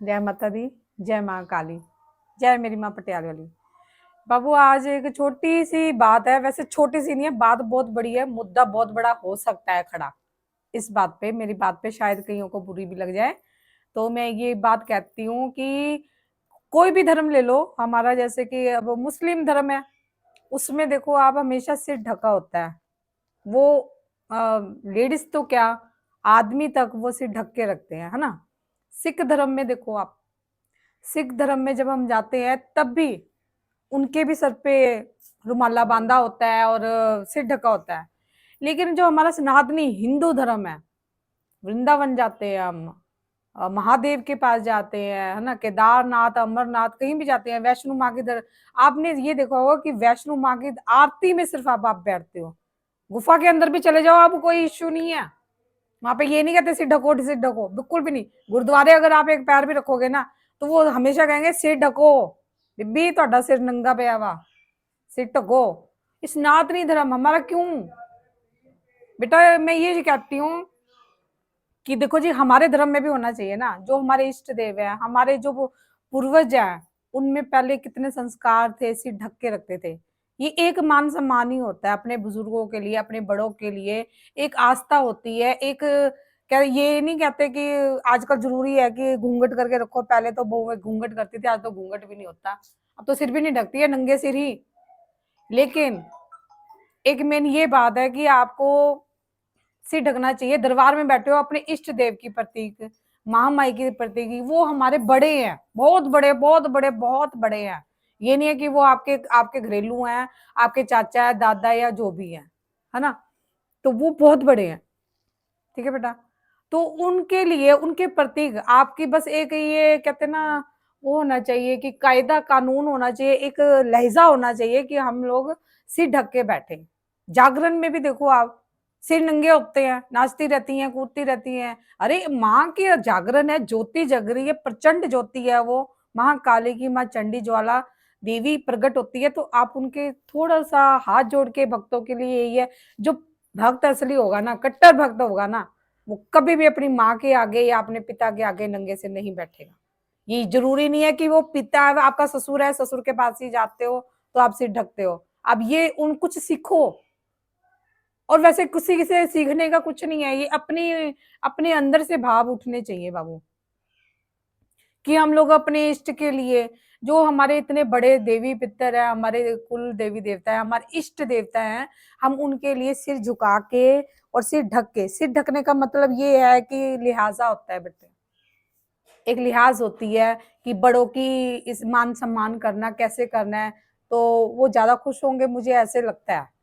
जय माता दी, जय माँ काली, जय मेरी माँ पटियाले वाली। बाबू आज एक छोटी सी बात है, वैसे छोटी सी नहीं है, बात बहुत बड़ी है, मुद्दा बहुत बड़ा हो सकता है खड़ा। इस बात पे, मेरी बात पे शायद कईयों को बुरी भी लग जाए, तो मैं ये बात कहती हूँ कि कोई भी धर्म ले लो हमारा, जैसे कि अब मुस्लिम धर्म है, उसमें देखो आप हमेशा सिर ढका होता है। वो लेडीज तो क्या, आदमी तक वो सिर ढक के रखते हैं, है ना। सिख धर्म में देखो आप, सिख धर्म में जब हम जाते हैं तब भी उनके भी सर पे रुमाला बांधा होता है और सिर ढका होता है। लेकिन जो हमारा सनातनी हिंदू धर्म है, वृंदावन जाते हैं हम, महादेव के पास जाते हैं, है ना, केदारनाथ अमरनाथ कहीं भी जाते हैं, वैष्णो माँ की दर आपने ये देखा होगा कि वैष्णो माँ की आरती में सिर्फ आप बैठते हो। गुफा के अंदर भी चले जाओ आप, कोई इश्यू नहीं है। वहां पे ये नहीं कहते सिर ढको, बिल्कुल भी नहीं। गुरुद्वारे अगर आप एक पैर भी रखोगे ना, तो वो हमेशा कहेंगे सिर ढको, बीबी ਤੁਹਾਡਾ सिर नंगा ਪਿਆ ਵਾ, सिर ढको। इस सनातनी धर्म हमारा क्यों, बेटा मैं ये कहती हूँ कि देखो जी, हमारे धर्म में भी होना चाहिए ना। जो हमारे इष्ट देव है, हमारे जो पूर्वज है, उनमें पहले कितने संस्कार थे, सिर ढक के रखते थे। ये एक मान सम्मान ही होता है अपने बुजुर्गों के लिए, अपने बड़ों के लिए। एक आस्था होती है, एक क्या, ये नहीं कहते कि आजकल जरूरी है कि घूंघट करके रखो। पहले तो बहु घूंघट करती थी, आज तो घूंघट भी नहीं होता, अब तो सिर भी नहीं ढकती है, नंगे सिर ही। लेकिन एक मेन ये बात है कि आपको सिर ढकना चाहिए। दरबार में बैठे हो, अपने इष्ट देव की प्रतीक, महामाई की प्रतीक, वो हमारे बड़े हैं, बहुत बड़े बहुत बड़े बहुत बड़े हैं। ये नहीं है कि वो आपके आपके घरेलू हैं, आपके चाचा है, दादा या जो भी है ना। तो वो बहुत बड़े हैं, ठीक है बेटा। तो उनके लिए, उनके प्रतीक आपकी बस एक ये कहते हैं ना, वो होना चाहिए कि कायदा कानून होना चाहिए, एक लहजा होना चाहिए कि हम लोग सिर ढक के बैठे। जागरण में भी देखो आप, सिर नंगे होते हैं, नाचती रहती हैं, कूदती रहती हैं। अरे माँ की जागरण है, ज्योति जग रही है, प्रचंड ज्योति है वो, महाकाली की माँ चंडी ज्वाला देवी प्रकट होती है। तो आप उनके थोड़ा सा हाथ जोड़ के, भक्तों के लिए यही है। जो भक्त असली होगा ना, कट्टर भक्त होगा ना, वो कभी भी अपनी माँ के आगे या अपने पिता के आगे नंगे से नहीं बैठेगा। ये जरूरी नहीं है कि वो पिता आपका ससुर है, ससुर के पास ही जाते हो तो आप सिर ढकते हो। अब ये उन कुछ सीखो। और वैसे किसी से सीखने का कुछ नहीं है, ये अपनी अपने अंदर से भाव उठने चाहिए बाबू, कि हम लोग अपने इष्ट के लिए, जो हमारे इतने बड़े देवी पितर है, हमारे कुल देवी देवता है, हमारे इष्ट देवता है, हम उनके लिए सिर झुका के और सिर ढक के। सिर ढकने का मतलब ये है कि लिहाजा होता है बेटे, एक लिहाज होती है कि बड़ों की इस मान सम्मान करना, कैसे करना है, तो वो ज्यादा खुश होंगे, मुझे ऐसे लगता है।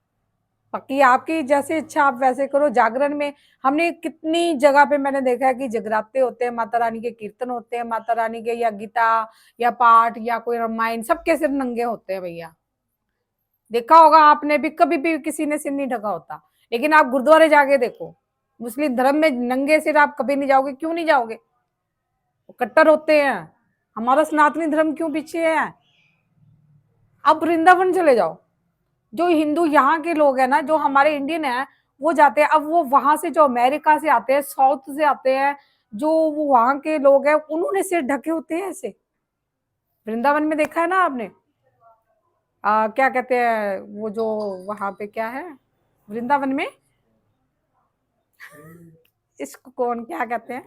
बाकी आपकी जैसी इच्छा आप वैसे करो। जागरण में हमने कितनी जगह पे मैंने देखा है कि जगराते होते हैं, माता रानी के कीर्तन होते हैं, माता रानी के या गीता या पाठ या कोई रामायण, सबके सिर नंगे होते हैं भैया। देखा होगा आपने भी, कभी भी किसी ने सिर नहीं ढका होता। लेकिन आप गुरुद्वारे जाके देखो, मुस्लिम धर्म में नंगे सिर आप कभी नहीं जाओगे। क्यों नहीं जाओगे, वो कट्टर होते हैं। हमारा सनातनी धर्म क्यों पीछे है। आप वृंदावन चले जाओ, जो हिंदू यहाँ के लोग हैं ना, जो हमारे इंडियन है, वो जाते हैं। अब वो वहां से जो अमेरिका से आते हैं, साउथ से आते हैं, जो वो वहां के लोग हैं, उन्होंने सिर ढके होते हैं ऐसे। वृंदावन में देखा है ना आपने, क्या कहते हैं वो जो वहां पे क्या है वृंदावन में, इसको कौन क्या कहते हैं,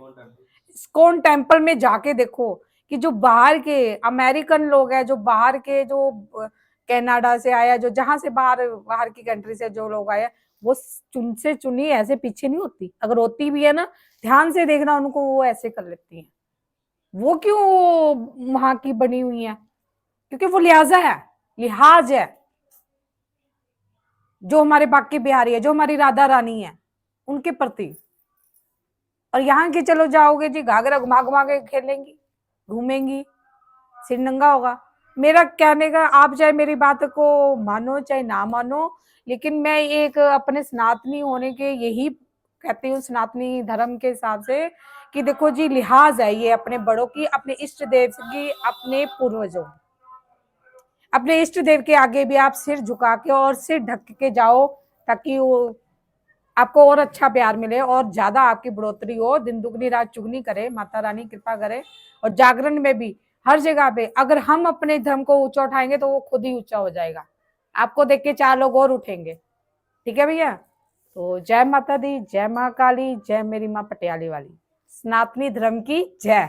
इस्कॉन टेम्पल में जाके देखो कि जो बाहर के अमेरिकन लोग हैं, जो बाहर के, जो कनाडा से आया, जो जहां से बाहर बाहर की कंट्री से जो लोग आए, वो चुन से चुनी ऐसे पीछे नहीं होती। अगर होती भी है ना, ध्यान से देखना उनको, वो ऐसे कर लेती हैं। वो क्यों वहां की बनी हुई है, क्योंकि वो लिहाजा है, लिहाज है। जो हमारे बाकी बिहारी है, जो हमारी राधा रानी है, उनके प्रति। और यहाँ के चलो जाओगे जी, घाघरा घुमा घुमा के खेलेंगी, घूमेंगी, सिर नंगा होगा। मेरा कहने का, आप चाहे मेरी बात को मानो चाहे ना मानो, लेकिन मैं एक अपने सनातनी होने के यही कहती हूँ, सनातनी धर्म के हिसाब से, कि देखो जी, लिहाज है ये अपने बड़ों की, अपने इष्ट देव की, अपने पूर्वजों, अपने इष्ट देव के आगे भी आप सिर झुका के और सिर ढक के जाओ, ताकि वो आपको और अच्छा प्यार मिले और ज्यादा आपकी बढ़ोतरी हो, दिन दुगनी रात चुगनी करे, माता रानी कृपा करे। और जागरण में भी हर जगह पे अगर हम अपने धर्म को ऊंचा उठाएंगे तो वो खुद ही ऊंचा हो जाएगा, आपको देख के 4 लोग और उठेंगे। ठीक है भैया। तो जय माता दी, जय माँ काली, जय मेरी माँ पटियाली वाली, सनातनी धर्म की जय।